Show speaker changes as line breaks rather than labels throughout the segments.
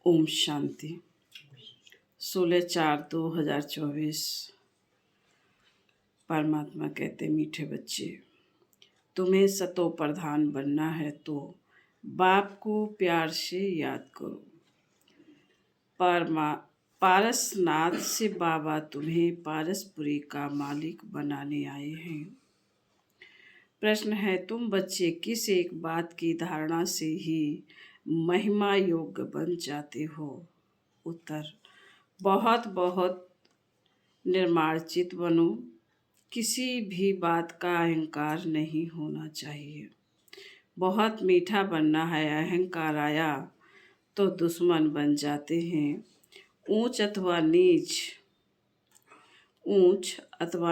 ओम शांति। 16/4/2024। परमात्मा कहते, मीठे बच्चे, तुम्हें सतो प्रधान बनना है तो बाप को प्यार से याद करो। पारसनाथ से बाबा तुम्हें पारसपुरी का मालिक बनाने आए हैं। प्रश्न है, तुम बच्चे किस एक बात की धारणा से ही महिमा योग्य बन जाते हो? उत्तर, बहुत बहुत निर्मार्जित बनो। किसी भी बात का अहंकार नहीं होना चाहिए। बहुत मीठा बनना है। अहंकार आया तो दुश्मन बन जाते हैं। ऊंच अथवा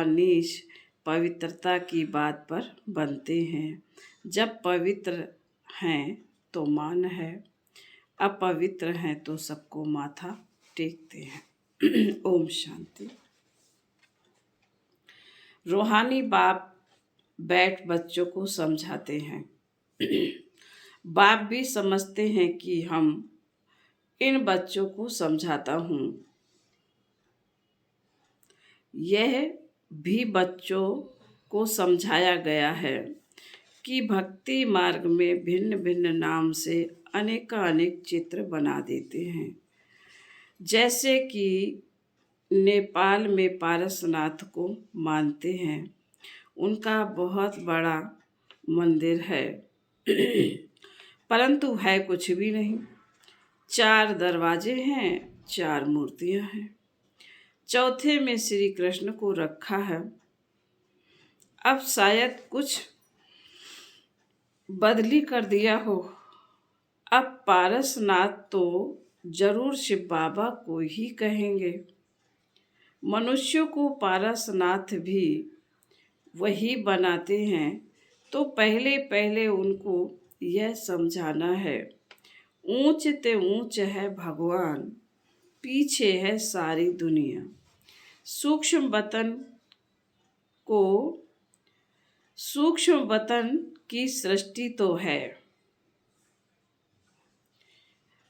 नीच पवित्रता की बात पर बनते हैं। जब पवित्र हैं तो मान है, अपवित्र हैं तो सबको माथा टेकते हैं। ओम शांति। रूहानी बाप बैठ बच्चों को समझाते हैं। बाप भी समझते हैं कि हम इन बच्चों को समझाता हूँ। यह भी बच्चों को समझाया गया है कि भक्ति मार्ग में भिन्न भिन्न नाम से अनेक चित्र बना देते हैं। जैसे कि नेपाल में पारसनाथ को मानते हैं। उनका बहुत बड़ा मंदिर है, परंतु है कुछ भी नहीं। 4 दरवाजे हैं, 4 मूर्तियां हैं। चौथे में श्री कृष्ण को रखा है। अब शायद कुछ बदली कर दिया हो। अब पारसनाथ तो जरूर शिव बाबा को ही कहेंगे। मनुष्यों को पारसनाथ भी वही बनाते हैं, तो पहले उनको यह समझाना है, ऊंच ते ऊंच है भगवान, पीछे है सारी दुनिया। सूक्ष्म वतन की सृष्टि तो है।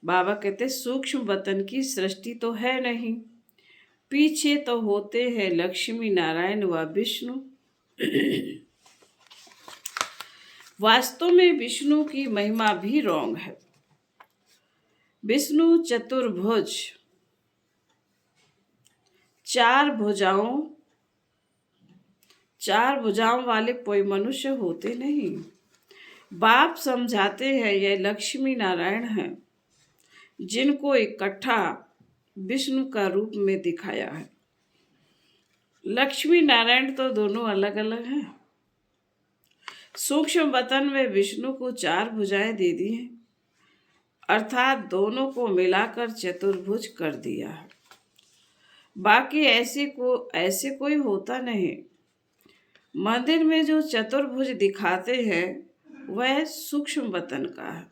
बाबा कहते, सूक्ष्म वतन की सृष्टि तो है नहीं। पीछे तो होते हैं लक्ष्मी नारायण व विष्णु। वास्तव में विष्णु की महिमा भी रॉन्ग है। विष्णु चतुर्भुज, 4 भुजाओं वाले कोई मनुष्य होते नहीं। बाप समझाते हैं यह लक्ष्मी नारायण हैं, जिनको इकट्ठा विष्णु का रूप में दिखाया है। लक्ष्मी नारायण तो दोनों अलग अलग हैं। सूक्ष्म वतन में विष्णु को 4 भुजाएं दे दी हैं, अर्थात दोनों को मिलाकर चतुर्भुज कर दिया है। बाकी ऐसे कोई होता नहीं। मंदिर में जो चतुर्भुज दिखाते हैं वह सूक्ष्म वतन का है।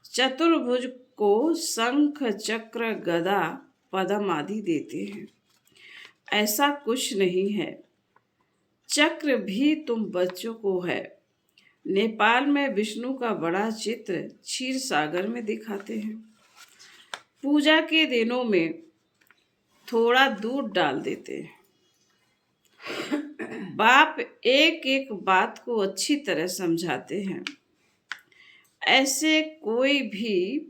चतुर्भुज को शंख चक्र गदा पद्म आदि देते हैं। ऐसा कुछ नहीं है। चक्र भी तुम बच्चों को है। नेपाल में विष्णु का बड़ा चित्र क्षीर सागर में दिखाते हैं। पूजा के दिनों में थोड़ा दूध डाल देते हैं। बाप एक एक बात को अच्छी तरह समझाते हैं। ऐसे कोई भी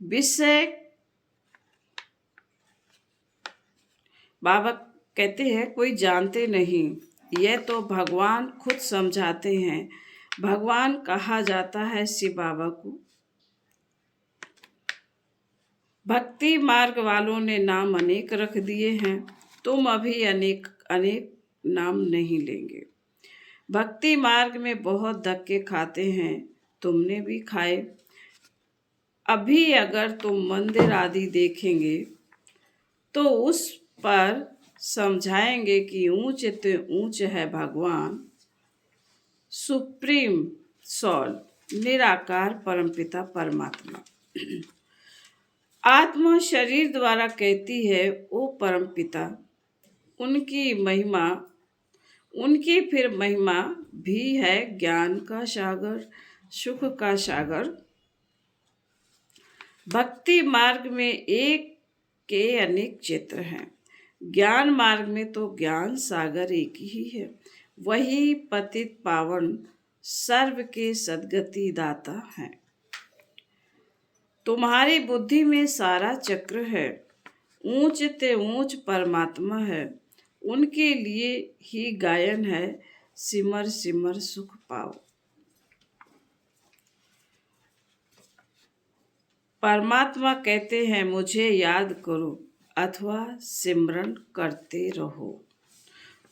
विषय, बाबा कहते हैं, कोई जानते नहीं। यह तो भगवान खुद समझाते हैं। भगवान कहा जाता है शिव बाबा को। भक्ति मार्ग वालों ने नाम अनेक रख दिए हैं। तुम अभी अनेक नाम नहीं लेंगे। भक्ति मार्ग में बहुत धक्के खाते हैं, तुमने भी खाए। अभी अगर तुम मंदिर आदि देखेंगे तो उस पर समझाएंगे कि ऊंच ते ऊंच है भगवान, सुप्रीम सोल, निराकार परमपिता परमात्मा। आत्मा शरीर द्वारा कहती है, ओ परमपिता, उनकी महिमा उनकी फिर महिमा भी है ज्ञान का सागर, सुख का सागर। भक्ति मार्ग में एक के अनेक चित्र हैं, ज्ञान मार्ग में तो ज्ञान सागर एक ही है। वही पतित पावन सर्व के सद्गति दाता है। तुम्हारी बुद्धि में सारा चक्र है, ऊंच ते ऊंच परमात्मा है। उनके लिए ही गायन है, सिमर सिमर सुख पाओ। परमात्मा कहते हैं मुझे याद करो अथवा सिमरन करते रहो,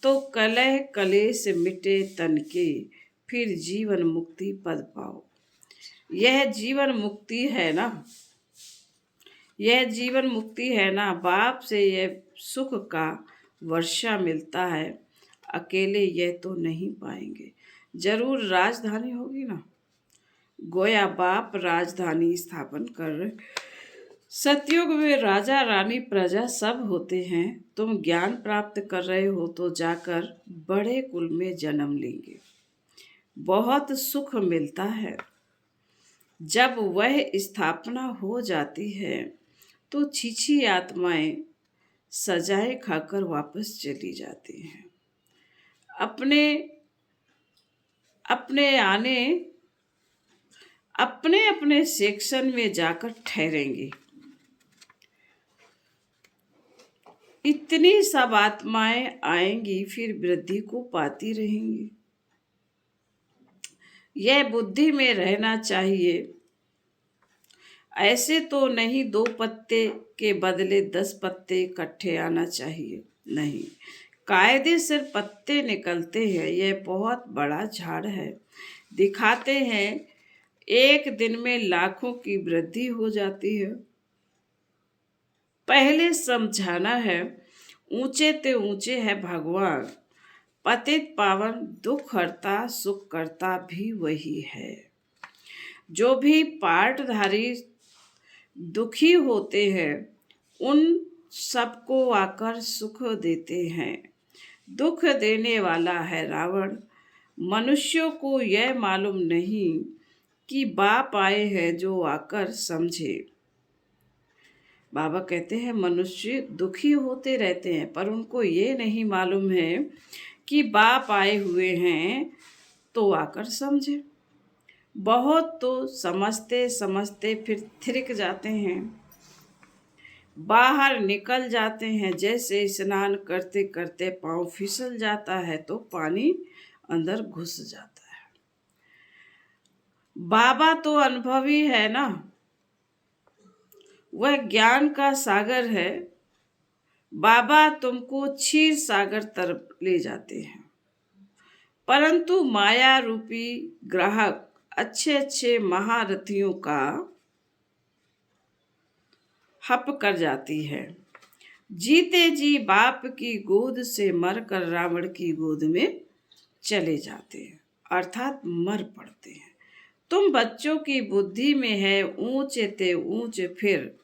तो कलह कलेश मिटे तन के, फिर जीवन मुक्ति पद पाओ। यह जीवन मुक्ति है ना, यह जीवन मुक्ति है ना। बाप से यह सुख का वर्षा मिलता है, अकेले यह तो नहीं पाएंगे। जरूर राजधानी होगी ना। गोया बाप राजधानी स्थापन कर रहे। सतयुग में राजा रानी प्रजा सब होते हैं। तुम ज्ञान प्राप्त कर रहे हो तो जाकर बड़े कुल में जन्म लेंगे। बहुत सुख मिलता है। जब वह स्थापना हो जाती है तो छीछी आत्माएं सजाएं खाकर वापस चली जाती हैं। अपने अपने सेक्शन में जाकर ठहरेंगे। इतनी सब आत्माएं आएंगी, फिर वृद्धि को पाती रहेंगी। यह बुद्धि में रहना चाहिए। ऐसे तो नहीं 2 पत्ते के बदले 10 पत्ते इकट्ठे आना चाहिए, नहीं, कायदे से पत्ते निकलते हैं। यह बहुत बड़ा झाड़ है। दिखाते हैं एक दिन में लाखों की वृद्धि हो जाती है। पहले समझाना है, ऊंचे ते ऊंचे है भगवान, पतित पावन दुख हरता सुख करता भी वही है। जो भी पाठधारी दुखी होते हैं उन सबको आकर सुख देते हैं। दुख देने वाला है रावण। मनुष्यों को यह मालूम नहीं कि बाप आए हैं जो आकर समझे। बाबा कहते हैं मनुष्य दुखी होते रहते हैं, पर उनको ये नहीं मालूम है कि बाप आए हुए हैं तो आकर समझे। बहुत तो समझते समझते फिर थिरक जाते हैं, बाहर निकल जाते हैं। जैसे स्नान करते करते पाँव फिसल जाता है तो पानी अंदर घुस जाता है। बाबा तो अनुभवी है ना, वह ज्ञान का सागर है। बाबा तुमको क्षीर सागर तरफ ले जाते हैं, परंतु माया रूपी ग्राहक अच्छे अच्छे महारथियों का हप कर जाती है। जीते जी बाप की गोद से मरकर रावण की गोद में चले जाते हैं, अर्थात मर पड़ते हैं। तुम बच्चों की बुद्धि में है ऊंचे ते ऊंचे, फिर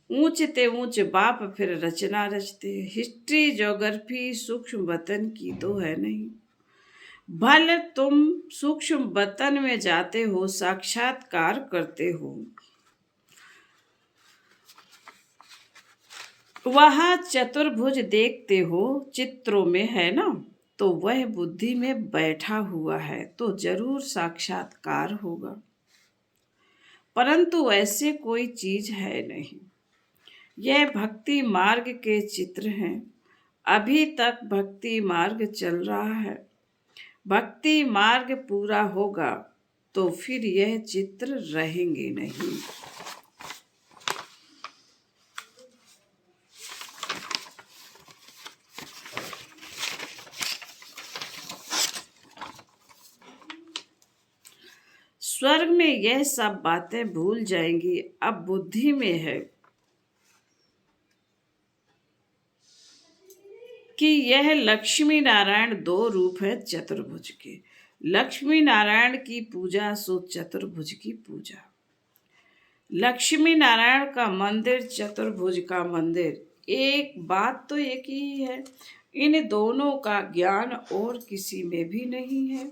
ऊंचे ते ऊंचे बाप फिर रचना रचते। हिस्ट्री ज्योग्राफी सूक्ष्म वतन की तो है नहीं। भले तुम सूक्ष्म वतन में जाते हो, साक्षात्कार करते हो, वहां चतुर्भुज देखते हो चित्रों में, है ना, तो वह बुद्धि में बैठा हुआ है तो जरूर साक्षात्कार होगा। परंतु ऐसे कोई चीज है नहीं। यह भक्ति मार्ग के चित्र हैं। अभी तक भक्ति मार्ग चल रहा है। भक्ति मार्ग पूरा होगा तो फिर यह चित्र रहेंगे नहीं। स्वर्ग में यह सब बातें भूल जाएंगी। अब बुद्धि में है कि यह लक्ष्मी नारायण 2 रूप है चतुर्भुज के। लक्ष्मी नारायण की पूजा सो चतुर्भुज की पूजा। लक्ष्मी नारायण का मंदिर, चतुर्भुज का मंदिर एक बात तो एक ही है, इन दोनों का ज्ञान और किसी में भी नहीं है।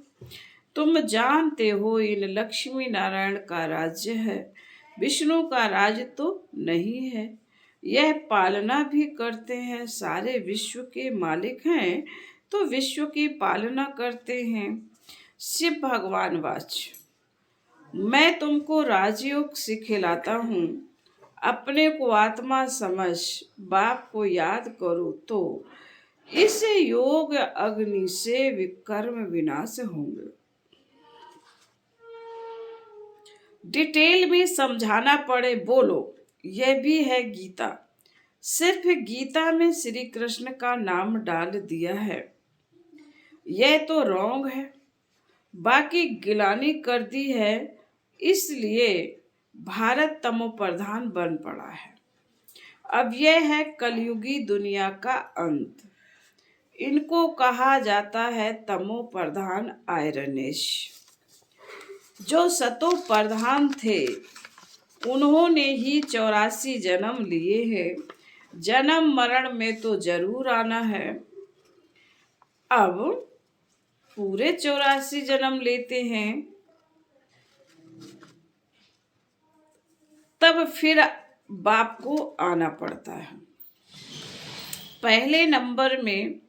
तुम जानते हो इन लक्ष्मी नारायण का राज्य है, विष्णु का राज तो नहीं है। यह पालना भी करते हैं, सारे विश्व के मालिक हैं तो विश्व की पालना करते हैं। शिव भगवान वाच, मैं तुमको राजयोग सिखलाता हूँ, अपने को आत्मा समझ बाप को याद करो तो इस योग अग्नि से विकर्म विनाश होंगे। डिटेल में समझाना पड़े बोलो, यह भी है गीता। सिर्फ गीता में श्री कृष्ण का नाम डाल दिया है, यह तो रॉन्ग है। बाकी गिलानी कर दी है, इसलिए भारत तमो प्रधान बन पड़ा है। अब यह है कलयुगी दुनिया का अंत। इनको कहा जाता है तमो प्रधान आयरनेश। जो सतो प्रधान थे उन्होंने ही 84 जन्म लिए हैं, जन्म मरण में तो जरूर आना है। अब पूरे 84 जन्म लेते हैं तब फिर बाप को आना पड़ता है। पहले नंबर में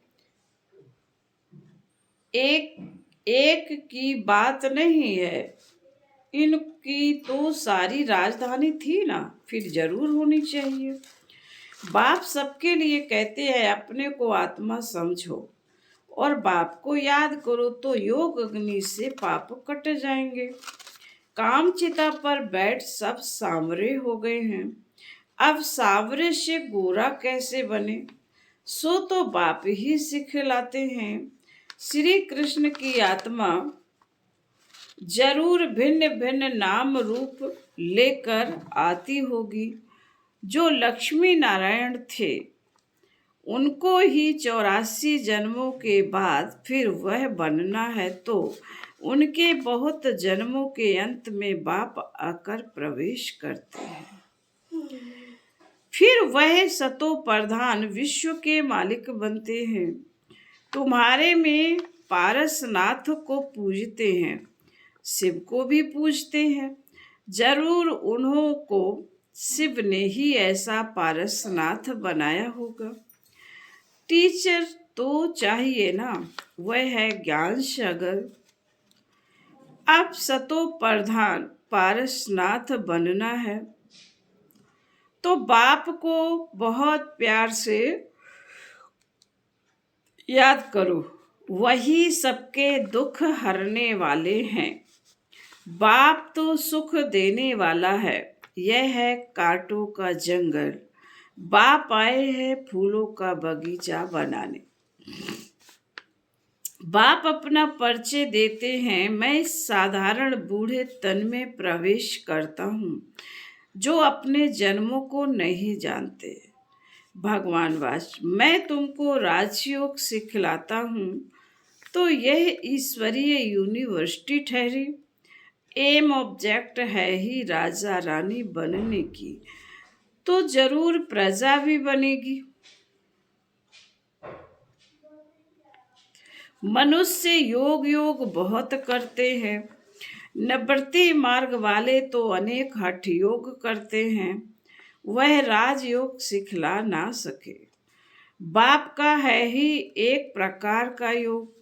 एक की बात नहीं है, इनकी तो सारी राजधानी थी ना, फिर जरूर होनी चाहिए। बाप सबके लिए कहते हैं अपने को आत्मा समझो और बाप को याद करो तो योग अग्नि से पाप कट जाएंगे। काम चिता पर बैठ सब सांवरे हो गए हैं, अब सांवरे से गोरा कैसे बने, सो तो बाप ही सिखलाते हैं। श्री कृष्ण की आत्मा जरूर भिन्न भिन्न नाम रूप लेकर आती होगी। जो लक्ष्मी नारायण थे उनको ही 84 जन्मों के बाद फिर वह बनना है, तो उनके बहुत जन्मों के अंत में बाप आकर प्रवेश करते हैं। फिर वह सतो प्रधान विश्व के मालिक बनते हैं। तुम्हारे में पारसनाथ को पूजते हैं, शिव को भी पूजते हैं, जरूर उन्हों को शिव ने ही ऐसा पारसनाथ बनाया होगा। टीचर तो चाहिए ना, वह है ज्ञान सागर। अब सतो प्रधान पारसनाथ बनना है तो बाप को बहुत प्यार से याद करो, वही सबके दुख हरने वाले हैं। बाप तो सुख देने वाला है, यह है कांटों का जंगल। बाप आए हैं फूलों का बगीचा बनाने। बाप अपना परिचय देते हैं, मैं इस साधारण बूढ़े तन में प्रवेश करता हूँ जो अपने जन्मों को नहीं जानते। भगवान वाच, मैं तुमको राजयोग सिखलाता हूँ तो यह ईश्वरीय यूनिवर्सिटी ठहरी। एम ऑब्जेक्ट है ही राजा रानी बनने की, तो जरूर प्रजा भी बनेगी। मनुष्य योग योग बहुत करते हैं, निवृत्ति मार्ग वाले तो अनेक हठ योग करते हैं, वह राजयोग सिखला ना सके। बाप का है ही एक प्रकार का योग,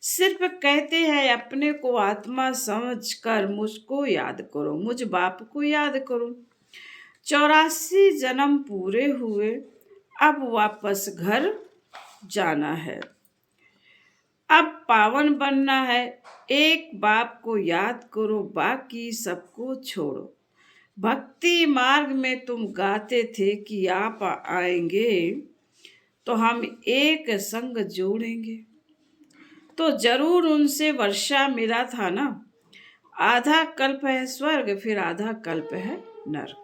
सिर्फ कहते हैं अपने को आत्मा समझ कर मुझको याद करो, मुझ बाप को याद करो। 84 जन्म पूरे हुए, अब वापस घर जाना है, अब पावन बनना है। एक बाप को याद करो, बाकी सबको छोड़ो। भक्ति मार्ग में तुम गाते थे कि आप आएंगे तो हम एक संग जोड़ेंगे, तो जरूर उनसे वर्षा मिला था ना। आधा कल्प है स्वर्ग, फिर आधा कल्प है नरक।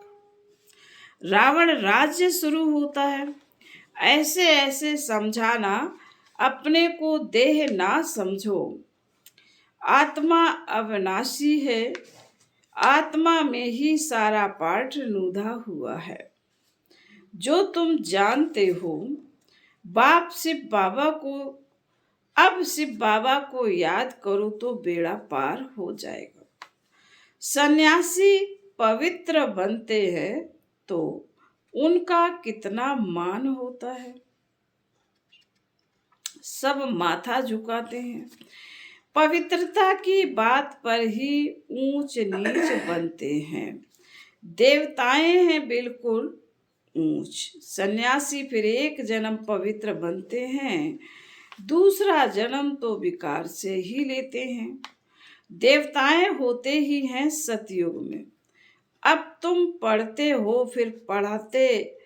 रावण राज्य शुरू होता है, ऐसे ऐसे समझाना, अपने को देह ना समझो। आत्मा अविनाशी है, आत्मा में ही सारा पाठ नुधा हुआ है। जो तुम जानते हो। बाप सिर्फ बाबा को अब सिर्फ बाबा को याद करो तो बेड़ा पार हो जाएगा। सन्यासी पवित्र बनते हैं तो उनका कितना मान होता है। सब माथा झुकाते हैं। पवित्रता की बात पर ही ऊंच नीच बनते हैं। देवताएं हैं बिल्कुल ऊंच। सन्यासी फिर एक जन्म पवित्र बनते हैं, दूसरा जन्म तो विकार से ही लेते हैं। देवताएं होते ही हैं सतयुग में। अब तुम पढ़ते हो फिर पढ़ाते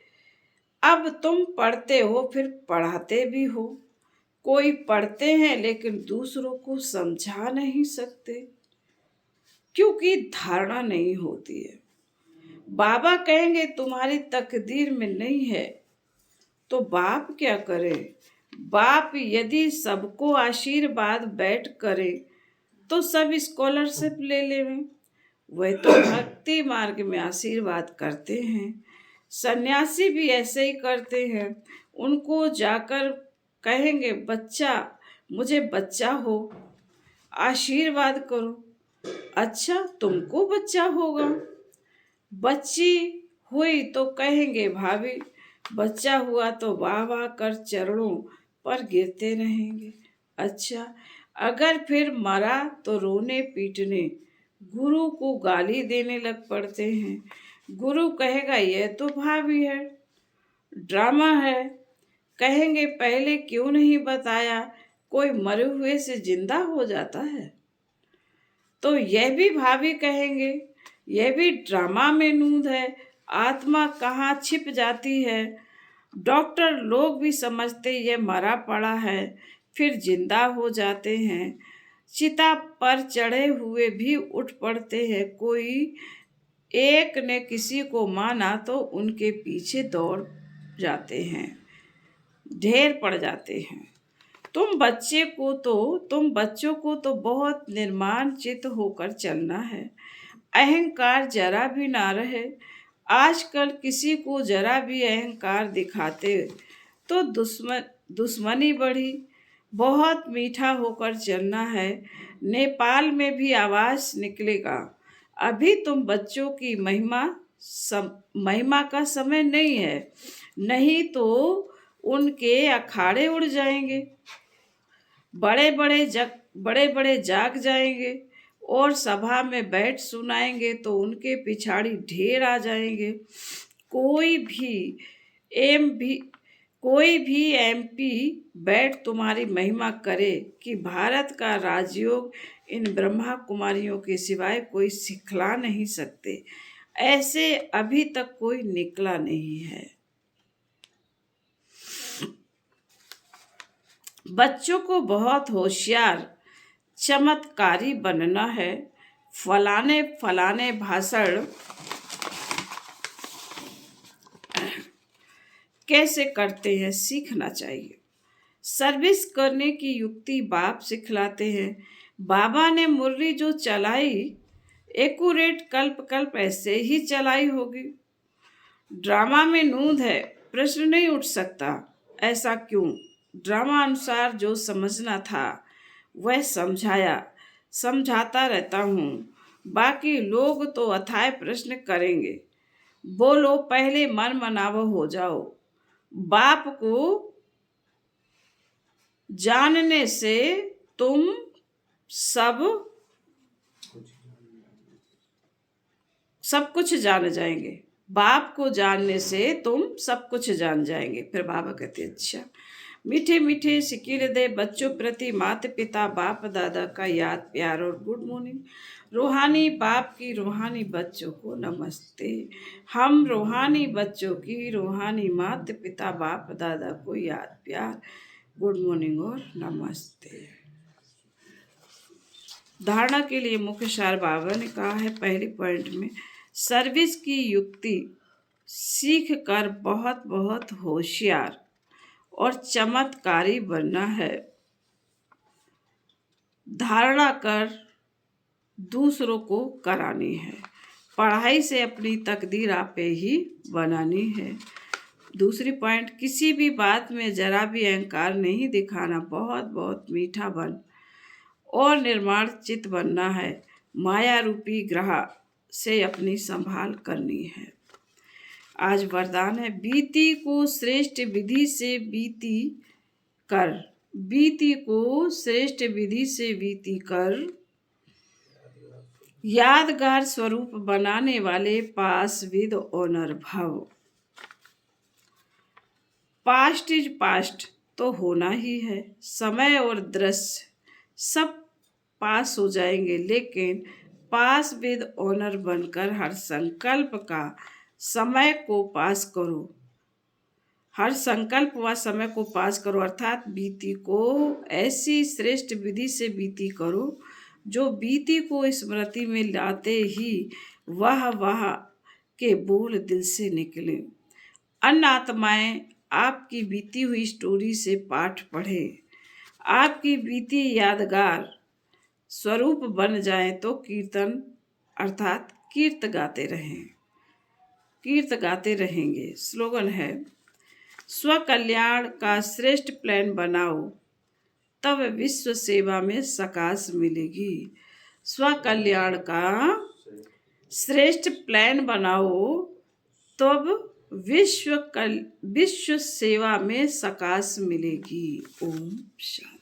अब तुम पढ़ते हो फिर पढ़ाते भी हो। कोई पढ़ते हैं लेकिन दूसरों को समझा नहीं सकते, क्योंकि धारणा नहीं होती है। बाबा कहेंगे तुम्हारी तकदीर में नहीं है, तो बाप क्या करे। बाप यदि सबको आशीर्वाद बैठ करे तो सब स्कॉलरशिप ले लेवें। वह तो भक्ति मार्ग में आशीर्वाद करते हैं। सन्यासी भी ऐसे ही करते हैं। उनको जाकर कहेंगे बच्चा, मुझे बच्चा हो, आशीर्वाद करो। अच्छा, तुमको बच्चा होगा। बच्ची हुई तो कहेंगे भाभी, बच्चा हुआ तो वाह वाह कर चरणों पर गिरते रहेंगे। अच्छा, अगर फिर मरा तो रोने पीटने, गुरु को गाली देने लग पड़ते हैं। गुरु कहेगा यह तो भाभी है, ड्रामा है। कहेंगे पहले क्यों नहीं बताया, कोई मरे हुए से जिंदा हो जाता है। तो यह भी भाभी कहेंगे यह भी ड्रामा में नूंद है, आत्मा कहाँ छिप जाती है। डॉक्टर लोग भी समझते ये मरा पड़ा है, फिर जिंदा हो जाते हैं। चिता पर चढ़े हुए भी उठ पड़ते हैं। कोई एक ने किसी को माना तो उनके पीछे दौड़ जाते हैं, ढेर पड़ जाते हैं। तुम बच्चों को तो बहुत निर्माण चित्त होकर चलना है। अहंकार जरा भी ना रहे। आजकल किसी को जरा भी अहंकार दिखाते तो दुश्मनी बढ़ी। बहुत मीठा होकर चलना है। नेपाल में भी आवाज निकलेगा। अभी तुम बच्चों की महिमा का समय नहीं है, नहीं तो उनके अखाड़े उड़ जाएंगे। बड़े बड़े जाग जाएंगे और सभा में बैठ सुनाएंगे तो उनके पिछाड़ी ढेर आ जाएंगे। कोई भी एमपी बैठ तुम्हारी महिमा करे कि भारत का राजयोग इन ब्रह्मा कुमारियों के सिवाय कोई सिखला नहीं सकते। ऐसे अभी तक कोई निकला नहीं है। बच्चों को बहुत होशियार चमत्कारी बनना है। फलाने भाषण कैसे करते हैं सीखना चाहिए। सर्विस करने की युक्ति बाप सिखलाते हैं। बाबा ने मुरली जो चलाई एक्यूरेट कल्प कल्प ऐसे ही चलाई होगी। ड्रामा में नूंद है, प्रश्न नहीं उठ सकता ऐसा क्यों। ड्रामा अनुसार जो समझना था वह समझाता रहता हूँ। बाकी लोग तो अथाह प्रश्न करेंगे। बोलो पहले मन मनाव हो जाओ। बाप को जानने से तुम सब कुछ जान जाएंगे। बाप को जानने से तुम सब कुछ जान जाएंगे। फिर बाबा कहते अच्छा, मीठे मीठे सिकिर दे बच्चों प्रति माता पिता बाप दादा का याद प्यार और गुड मॉर्निंग। रूहानी बाप की रूहानी बच्चों को नमस्ते। हम रूहानी बच्चों की रूहानी माता पिता बाप दादा को याद प्यार गुड मॉर्निंग और नमस्ते। धारणा के लिए मुख्य सार बाबा ने कहा है पहली पॉइंट में, सर्विस की युक्ति सीख कर बहुत बहुत होशियार और चमत्कारी बनना है। धारणा कर दूसरों को करानी है। पढ़ाई से अपनी तकदीर आपे ही बनानी है। दूसरी पॉइंट, किसी भी बात में जरा भी अहंकार नहीं दिखाना, बहुत बहुत मीठा बन और निर्माण चित्त बनना है। माया रूपी ग्रह से अपनी संभाल करनी है। आज वरदान है, बीती को श्रेष्ठ विधि से बीती कर, बीती को श्रेष्ठ विधि से बीती कर, यादगार स्वरूप बनाने वाले पास विद ऑनर भव। पास्ट इज पास्ट तो होना ही है, समय और दृश्य सब पास हो जाएंगे, लेकिन पास विद ऑनर बनकर हर संकल्प का समय को पास करो, हर संकल्प व समय को पास करो, अर्थात बीती को ऐसी श्रेष्ठ विधि से बीती करो जो बीती को स्मृति में लाते ही वह के बोल दिल से निकले। अन्य आत्माएं आपकी बीती हुई स्टोरी से पाठ पढ़े, आपकी बीती यादगार स्वरूप बन जाए तो कीर्तन अर्थात कीर्त गाते रहें, कीर्त गाते रहेंगे। स्लोगन है, स्व कल्याण का श्रेष्ठ प्लान बनाओ, तब विश्व सेवा में सकाश मिलेगी। स्व कल्याण का श्रेष्ठ प्लान बनाओ, तब विश्व सेवा में सकाश मिलेगी। ओम शांति।